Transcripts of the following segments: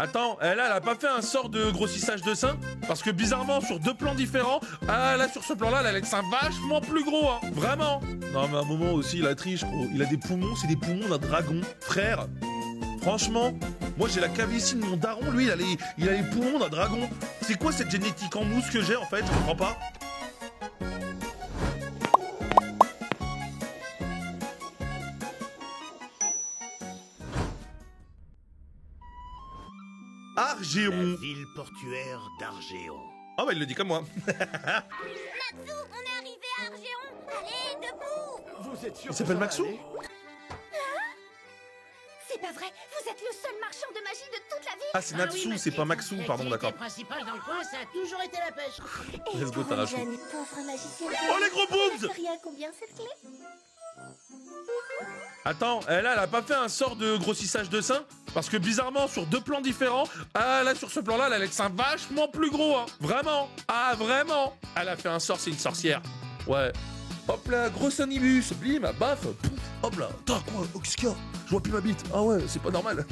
Attends, elle a pas fait un sort de grossissage de sein? Parce que bizarrement, sur deux plans différents, là sur ce plan-là, elle a le sein vachement plus gros, hein. Vraiment. Non mais à un moment aussi, il a triche, gros. Il a des poumons, c'est des poumons d'un dragon. Frère, franchement, moi j'ai la calvitie de mon daron, lui il a les poumons d'un dragon. C'est quoi cette génétique en mousse que j'ai en fait? Je comprends pas. Argéon. La ville portuaire d'Argéon. Ah bah il le dit comme moi. Natsu, on est arrivé à Argéon. Allez, debout. Vous êtes sûr Il s'appelle Maxou? C'est pas vrai, vous êtes le seul marchand de magie de toute la ville. Ah c'est Natsu, c'est pas Maxou, pardon, d'accord. L'activité principale dans le coin, ça a toujours été la pêche. Et Let's go, pour un Tarachou. jeune et pauvre magicien... Oh les gros boobs! Ça ferait à combien cette clé? Attends, elle a pas fait un sort de grossissage de sein? Parce que bizarrement, sur deux plans différents, là sur ce plan-là, elle a le sein vachement plus gros, hein. Vraiment. Ah vraiment. Elle a fait un sort, c'est une sorcière. Ouais. Hop là, gros sonibus, bim, baf, pouf, hop là. Attends, quoi, oh, qu'est-ce qu'il y a? Je vois plus ma bite. Ah ouais, c'est pas normal.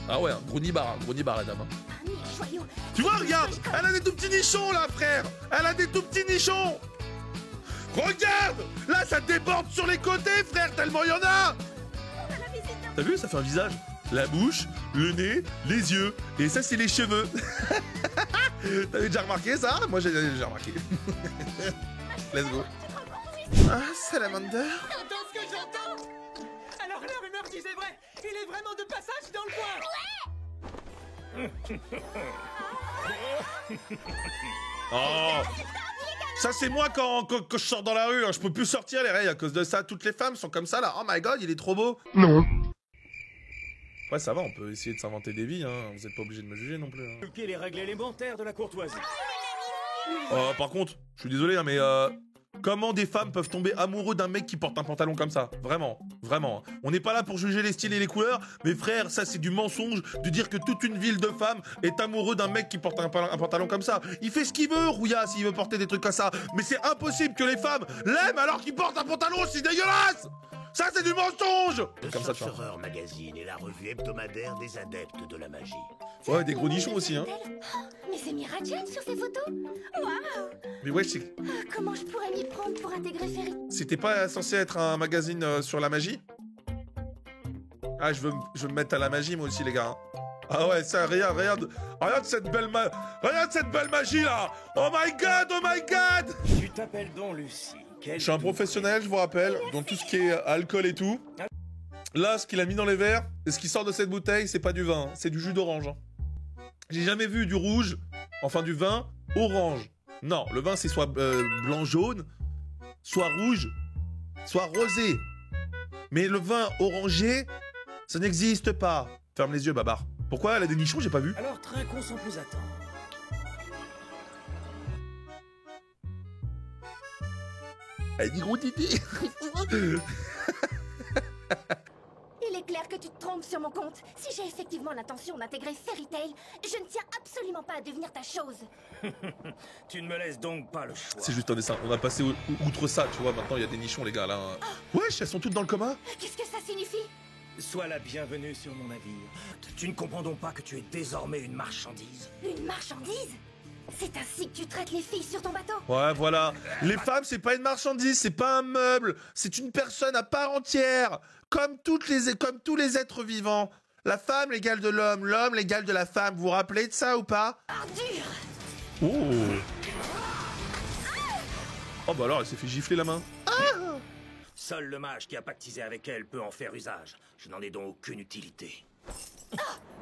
Ah ouais, un gros nibar la dame. Hein. Parmi les joyaux... Tu vois, regarde, elle a des tout petits nichons là, frère. Elle a des tout petits nichons. Regarde, là ça déborde sur les côtés, frère, tellement il y en a. T'as vu, ça fait un visage. La bouche, le nez, les yeux, et ça c'est les cheveux. T'avais déjà remarqué ça? Moi j'ai déjà remarqué. Let's go. Ah, Salamander. J'entends ce que j'entends. Alors la rumeur disait vrai. Il est vraiment de passage dans le coin. Oh. Ça c'est moi quand je sors dans la rue, hein. Je peux plus sortir les règles à cause de ça. Toutes les femmes sont comme ça là. Oh my god, il est trop beau. Non. Ouais ça va, on peut essayer de s'inventer des vies, hein. Vous êtes pas obligé de me juger non plus. Hein. Les règles élémentaires de la courtoisie. Par contre, je suis désolé, hein, mais comment des femmes peuvent tomber amoureux d'un mec qui porte un pantalon comme ça? Vraiment, vraiment. On n'est pas là pour juger les styles et les couleurs, mais frère, ça c'est du mensonge de dire que toute une ville de femmes est amoureux d'un mec qui porte un pantalon comme ça. Il fait ce qu'il veut, Rouya, s'il veut porter des trucs comme ça. Mais c'est impossible que les femmes l'aiment alors qu'il porte un pantalon aussi dégueulasse. Ça c'est du mensonge. Le Comme ça, tu vois. Sorcerer Magazine est la revue hebdomadaire des adeptes de la magie. Ouais, des gros nichons aussi, hein. Oh, mais c'est Mirajan sur ces photos. Waouh. Mais ouais, c'est... Comment je pourrais m'y prendre pour intégrer Ferry? C'était pas censé être un magazine sur la magie? Ah, je veux me mettre à la magie, moi aussi, les gars. Ah ouais, ça, regarde cette belle magie, là. Oh my god, oh my god. Tu t'appelles donc Lucie. Je suis un professionnel, je vous rappelle, dans tout ce qui est alcool et tout. Là, ce qu'il a mis dans les verres, et ce qui sort de cette bouteille, c'est pas du vin, c'est du jus d'orange. J'ai jamais vu du rouge, enfin du vin, orange. Non, le vin, c'est soit blanc-jaune, soit rouge, soit rosé. Mais le vin orangé, ça n'existe pas. Ferme les yeux, Babar. Pourquoi elle a des nichons, j'ai pas vu. Alors trinquons sans plus attendre. Elle dit gros titi. Il est clair que tu te trompes sur mon compte. Si j'ai effectivement l'intention d'intégrer Fairy Tail, je ne tiens absolument pas à devenir ta chose. Tu ne me laisses donc pas le choix. C'est juste un dessin. On a passé outre ça, tu vois. Maintenant, il y a des nichons, les gars, là. Wesh, elles sont toutes dans le coma. Qu'est-ce que ça signifie? Sois la bienvenue sur mon navire. Tu ne comprends donc pas que tu es désormais une marchandise? Une marchandise? C'est ainsi que tu traites les filles sur ton bateau? Ouais, voilà. Les femmes, c'est pas une marchandise, c'est pas un meuble. C'est une personne à part entière. Comme tous les êtres vivants. La femme l'égale de l'homme, l'homme l'égale de la femme. Vous vous rappelez de ça ou pas? Ordure! Oh. Oh bah alors, elle s'est fait gifler la main. Seul le mage qui a pactisé avec elle peut en faire usage. Je n'en ai donc aucune utilité.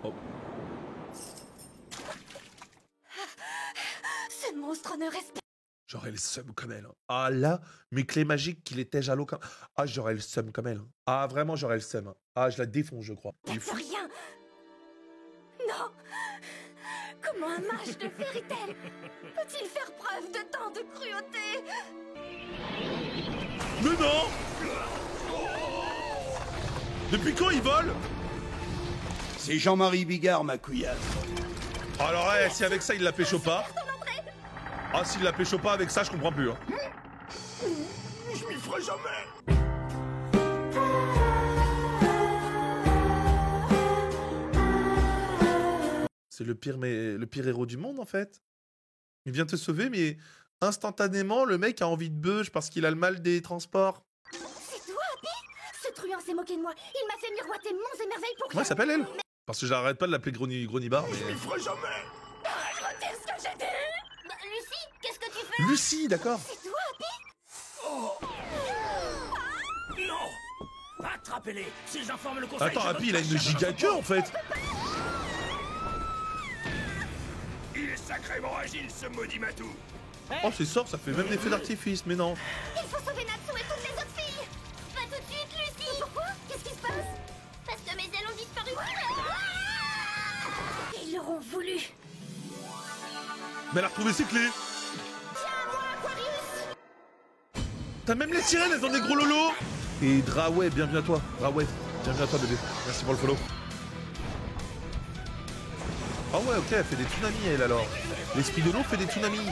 Oh. Ce monstre ne respecte... J'aurais le seum comme elle. Ah là, mes clés magiques qu'il était à l'eau comme... Ah, j'aurais le seum comme elle. Ah, vraiment, j'aurais le seum. Ah, je la défonce, je crois. Il est fou. rien! Non! Comment un mage de Fairy Tail peut-il faire preuve de tant de cruauté? Mais non! Depuis quand il vole? C'est Jean-Marie Bigard, ma couillasse. Alors, si avec ça, il la pécho pas... Ah, s'il la pécho pas avec ça, je comprends plus. Hein. Je m'y ferai jamais. C'est le pire, mais le pire héros du monde, en fait. Il vient te sauver, mais instantanément, le mec a envie de beuge parce qu'il a le mal des transports. C'est toi, Happy? Ce truand s'est moqué de moi. Il m'a fait miroiter monts et merveilles pour Comment elle s'appelle, elle? Parce que j'arrête pas de l'appeler Gronibar, mais... Je le ferai jamais. Je retire ce que j'ai dit. Bah, Lucie, qu'est-ce que tu fais? Lucie, d'accord. C'est toi, Happy? Non! Attrapez-les! S'ils informent le conseil... Attends, Happy, il a une giga queue, en fait. Il est sacrément agile, ce maudit matou! Oh, c'est sort, ça fait même des feux d'artifice, mais non. Il faut sauver Natsu et toutes les autres filles. Pas tout de suite, Lucie. Pourquoi? Qu'est-ce qui se passe? Parce que mes ailes ont disparu. Ils l'auront voulu. Mais elle a retrouvé ses clés. Tiens-moi, Aquarius. T'as même les sirènes, elles ont des gros lolos. Et Draway, bienvenue à toi. Draway, bienvenue à toi, bébé. Merci pour le follow. Ah ouais, ok, elle fait des tsunamis, elle, alors. L'esprit de l'eau fait des tsunamis.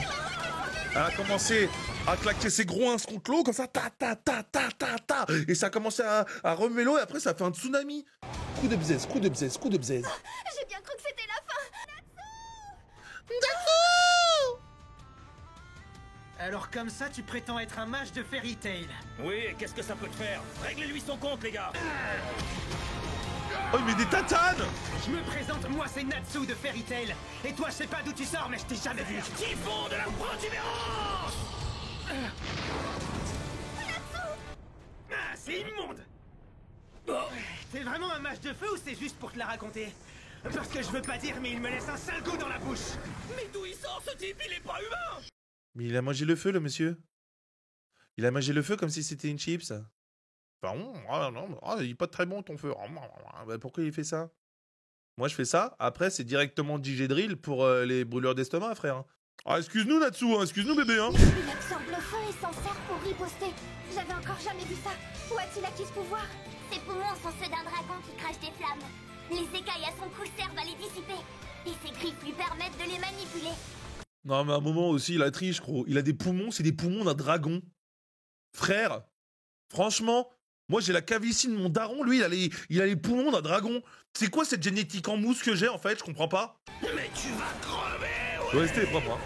Elle a commencé à claquer ses gros uns contre l'eau, comme ça, ta, ta, ta, ta, ta, ta. Et ça a commencé à remuer l'eau, et après, ça fait un tsunami. Coup de bzèze, coup de bzèze, coup de bzèze. J'ai bien cru que c'était la fin. Alors comme ça, tu prétends être un mage de Fairy Tail. Oui, et qu'est-ce que ça peut te faire? Réglez-lui son compte, les gars! Oh, il met des tatanes. Je me présente, moi c'est Natsu de Fairy Tail. Et toi, je sais pas d'où tu sors, mais je t'ai jamais vu. Typhon de la protubérance! Ah, c'est immonde. T'es vraiment un mage de feu ou c'est juste pour te la raconter? Parce que je veux pas dire, mais il me laisse un sale goût dans la bouche. Mais d'où il sort, ce type? Il est pas humain! Mais il a mangé le feu, le monsieur. Il a mangé le feu comme si c'était une chips. Enfin, non, il est pas très bon ton feu. Bah, pourquoi il fait ça? Moi, je fais ça. Après, c'est directement Digedrill pour les brûleurs d'estomac, frère. Ah, excuse-nous, Natsu, hein. Excuse-nous, bébé. Hein. Il absorbe le feu et s'en sert pour riposter. J'avais encore jamais vu ça. Où a-t-il acquis ce pouvoir? Ses poumons sont ceux d'un dragon qui crache des flammes. Les écailles à son cou servent à les dissiper. Et ses griffes lui permettent de les manipuler. Non, mais à un moment aussi, il a triche, gros. Il a des poumons, c'est des poumons d'un dragon. Frère, franchement, moi j'ai la calvitie de mon daron, lui, il a les poumons d'un dragon. C'est quoi cette génétique en mousse que j'ai, en fait? Je comprends pas. Mais tu vas crever! Ouais, restez propre, hein.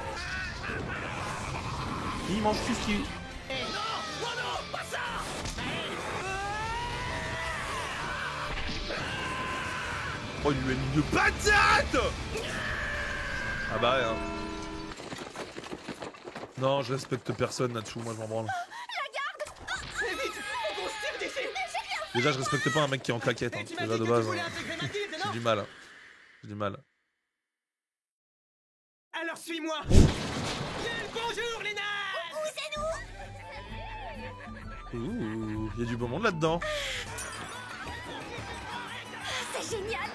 Il mange tout ce qui... Non, pas ça! Oh, il lui a mis une patate! Ah bah, ouais, hein. Non, je respecte personne, Natsu, moi je m'en branle. Très vite, faut qu'on se tire d'ici. Déjà, je respecte pas un mec qui est en claquette, hein. Tu m'as Déjà dit de que base, tu voulais hein. intégrer ma guilde, J'ai non? du mal. Hein. J'ai du mal. Alors suis-moi. Bien, bonjour les nazes. Ouh, il y a du beau monde là-dedans. C'est génial.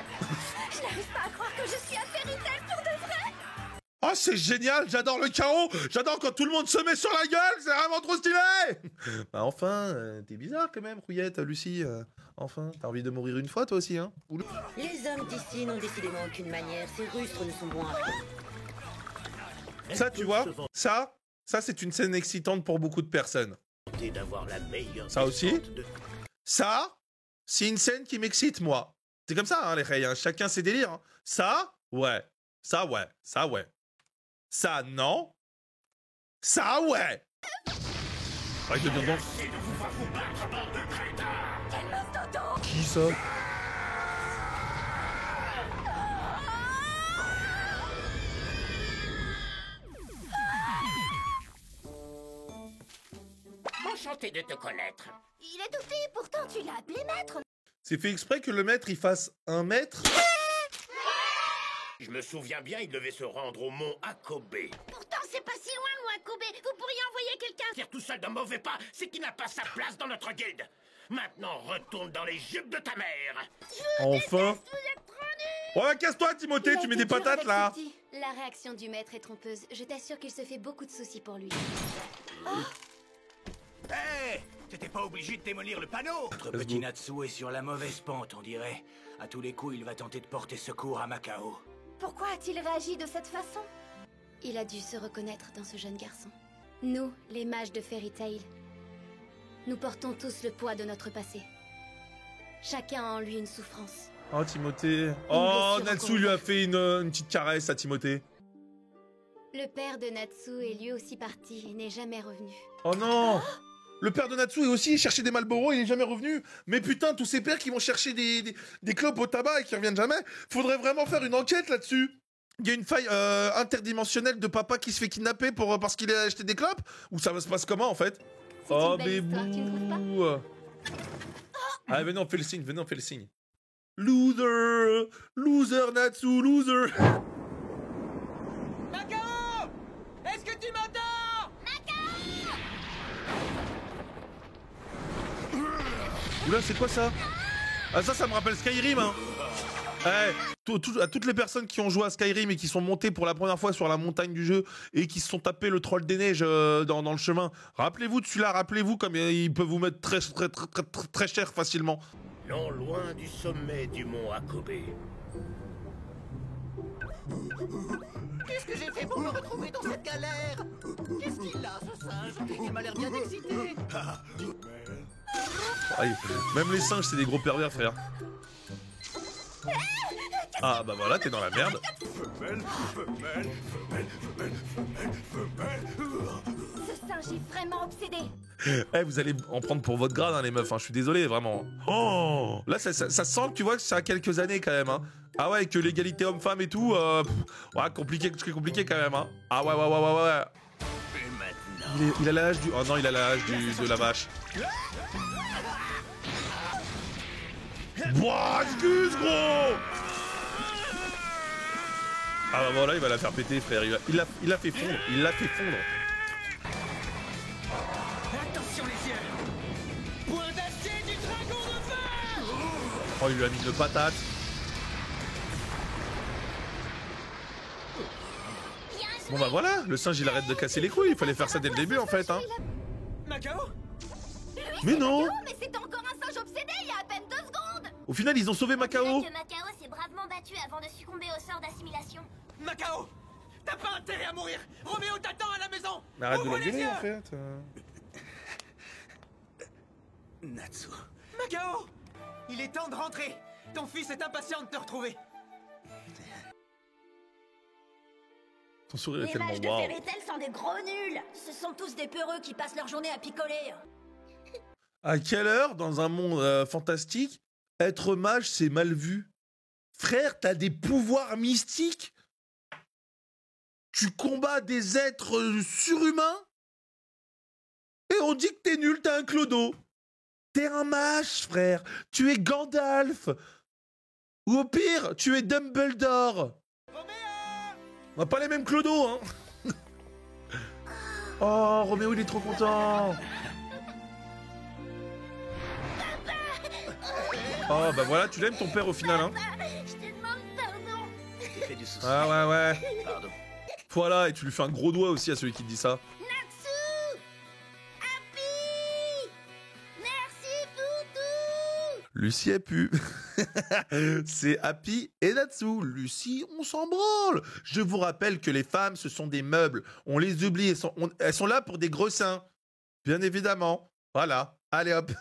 Je n'arrive pas à croire que je suis à Fairy Tail pour de vrai. Oh, c'est génial, j'adore le chaos, j'adore quand tout le monde se met sur la gueule, c'est vraiment trop stylé. Bah enfin, t'es bizarre quand même, Rouillette, Lucie. Enfin, t'as envie de mourir une fois toi aussi, hein? Oula. Les hommes d'ici n'ont décidément aucune manière. Ces rustres ne sont bons à rien. Ça, tu vois, ça c'est une scène excitante pour beaucoup de personnes. D'avoir la meilleure Ça aussi descente de- Ça, c'est une scène qui m'excite, moi. C'est comme ça, hein, les reilles, hein. Chacun ses délires. Hein. Ça, ouais. Ça, ouais. Ça, ouais. Ça, non. Ça, ouais. Arrête de dire donc. Quelle meuf dodo. Qui ça? Enchanté de te connaître. Il est douté, pourtant tu l'as appelé maître. C'est fait exprès que le maître, il fasse 1 mètre. Je me souviens bien, il devait se rendre au mont Akobe. Pourtant c'est pas si loin, loin, Kobe. Vous pourriez envoyer quelqu'un. Faire tout seul d'un mauvais pas, c'est qu'il n'a pas sa place dans notre guilde. Maintenant, retourne dans les jupes de ta mère. Enfin. Vous êtes trop nuls. Ouais, casse-toi, Timothée, tu mets des patates, là. La réaction du maître est trompeuse. Je t'assure qu'il se fait beaucoup de soucis pour lui. Hé, t'étais pas obligé de démolir le panneau. Notre Let's petit go. Natsu est sur la mauvaise pente, on dirait. À tous les coups, il va tenter de porter secours à Macao. Pourquoi a-t-il réagi de cette façon? Il a dû se reconnaître dans ce jeune garçon. Nous, les mages de Fairy Tail, nous portons tous le poids de notre passé. Chacun a en lui une souffrance. Oh, Timothée. Une Oh, blessure Natsu encore. lui a fait une petite caresse à Timothée. Le père de Natsu est lui aussi parti et n'est jamais revenu. Oh non! Le père de Natsu est aussi cherché des Marlboro, il est jamais revenu. Mais putain, tous ces pères qui vont chercher des clopes au tabac et qui reviennent jamais, faudrait vraiment faire une enquête là-dessus. Il y a une faille interdimensionnelle de papa qui se fait kidnapper parce qu'il a acheté des clopes? Ou ça se passe comment en fait? C'est Oh une belle histoire, tu ne trouves pas? bébou! Ah, venez, on fait le signe, venez, on fait le signe. Loser! Loser, Natsu, loser! Macao! Est-ce que tu m'entends? Oula, c'est quoi ça? Ah, ça me rappelle Skyrim, hein! Eh, à toutes les personnes qui ont joué à Skyrim et qui sont montées pour la première fois sur la montagne du jeu et qui se sont tapés le troll des neiges dans le chemin, rappelez-vous de celui-là, rappelez-vous comme il peut vous mettre très cher facilement. Non loin du sommet du mont Akobe. Qu'est-ce que j'ai fait pour me retrouver dans cette galère? Qu'est-ce qu'il a, ce singe? Il m'a l'air bien excité. Aïe, même les singes, c'est des gros pervers, frère. Ah bah voilà, t'es dans la merde. Ce singe est vraiment obsédé. Eh, vous allez en prendre pour votre grade, hein, les meufs, hein, je suis désolé, vraiment. Oh, là, ça sent que tu vois que c'est à quelques années quand même. Hein. Ah ouais, que l'égalité homme-femme et tout, ouais, compliqué quand même. Hein. Ah ouais. Et maintenant... Il a l'âge du... Oh non, il a l'âge de la vache. Boah, excuse, gros. Ah bah voilà, il va la faire péter, frère. Il l'a fait fondre. Il l'a fait fondre. Attention les yeux! Point d'acier du dragon de fer! Oh, il lui a mis une patate. Bon bah voilà, le singe il arrête de casser les couilles. Il fallait faire ça dès le début en fait. Hein. Macao? Mais non. Mais c'était encore un singe obsédé il y a à peine 2 secondes. Au final, ils ont sauvé Macao. Que Macao s'est bravement battu avant de succomber au sort d'assimilation. Macao! T'as pas intérêt à mourir! Roméo t'attend à la maison! Arrête de Ouvre les l'engueuler yeux! en fait. Natsu... Macao! Il est temps de rentrer! Ton fils est impatient de te retrouver! Ton sourire est Les tellement mages de waouh. Fairy Tail sont des gros nuls. Ce sont tous des peureux qui passent leur journée à picoler. À quelle heure, dans un monde fantastique, être mage c'est mal vu? Frère, t'as des pouvoirs mystiques? Tu combats des êtres surhumains? Et on dit que t'es nul, t'es un clodo. T'es un mage, frère. Tu es Gandalf. Ou au pire, tu es Dumbledore. On n'a pas les mêmes clodos, hein. Oh, Roméo, il est trop content. Oh, bah voilà, tu l'aimes ton père au final, hein. Je te demande pardon. J'ai fait du souci. Ah ouais. Pardon. Voilà, et tu lui fais un gros doigt aussi à celui qui te dit ça. Natsu! Happy! Merci pour tout! Lucie a pu. C'est Happy et Natsu. Lucie, on s'en branle. Je vous rappelle que les femmes, ce sont des meubles. On les oublie, elles sont là pour des gros seins. Bien évidemment. Voilà. Allez hop.